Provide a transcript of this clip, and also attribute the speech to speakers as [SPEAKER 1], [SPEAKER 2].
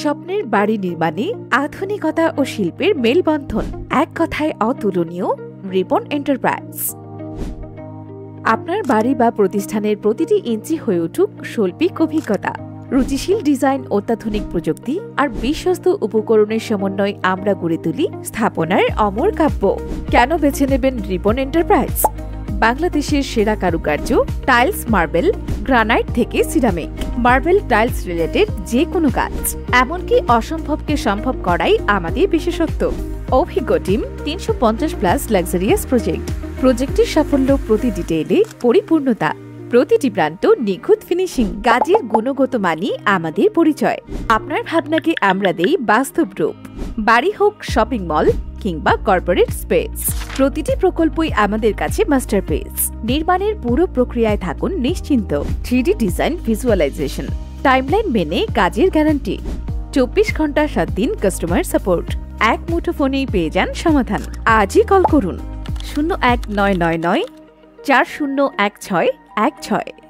[SPEAKER 1] স্বপ্নের বাড়ি নির্মাণে আধুনিকতা ও শিল্পের মেলবন্ধন, এক কথায় অতুলনীয় রিবন এন্টারপ্রাইজ। আপনার বাড়ি বা প্রতিষ্ঠানের প্রতিটি ইঞ্চি হয়ে উঠুক শৈল্পিক অভিজ্ঞতা। রুচিশীল ডিজাইন, অত্যাধুনিক প্রযুক্তি আর বিশ্বস্ত উপকরণের সমন্বয় আমরা গড়ে তুলি স্থাপনার অমর কাব্য। কেন বেছে নেবেন রিবন এন্টারপ্রাইজ? বাংলাদেশের সেরা কারুকার্য, টাইলস, মার্বেল, গ্রানাইট থেকে সিরামিক, মার্বেল টাইলস রিলেটেড যে কোনো কাজ, এমনকি অসম্ভবকে সম্ভব করাই আমাদের বিশেষত্ব। অভিজ্ঞ টিম, 350+ লাক্সারিয়াস প্রজেক্ট। প্রজেক্টের সাফল্য প্রতি ডিটেইলে পরিপূর্ণতা, প্রতিটি প্রান্ত নিখুঁত ফিনিশিং। কাজের গুণগত মানই আমাদের পরিচয়। আপনার ভাবনাকে আমরা দেই বাস্তব রূপ। বাড়ি হোক, শপিং মল কিংবা কর্পোরেট স্পেস, প্রতিটি প্রকল্পই আমাদের কাছে মাস্টারপিস। নির্মাণের পুরো প্রক্রিয়ায় থাকুন নিশ্চিন্ত। 3D ডিজাইন, ভিজুয়ালাইজেশন, টাইমলাইন মেনে কাজের গ্যারান্টি। 24 ঘন্টা 7 দিন কাস্টমার সাপোর্ট। এক মুঠো ফোনেই পেয়ে যান সমাধান। আজই কল করুন 01999 401616।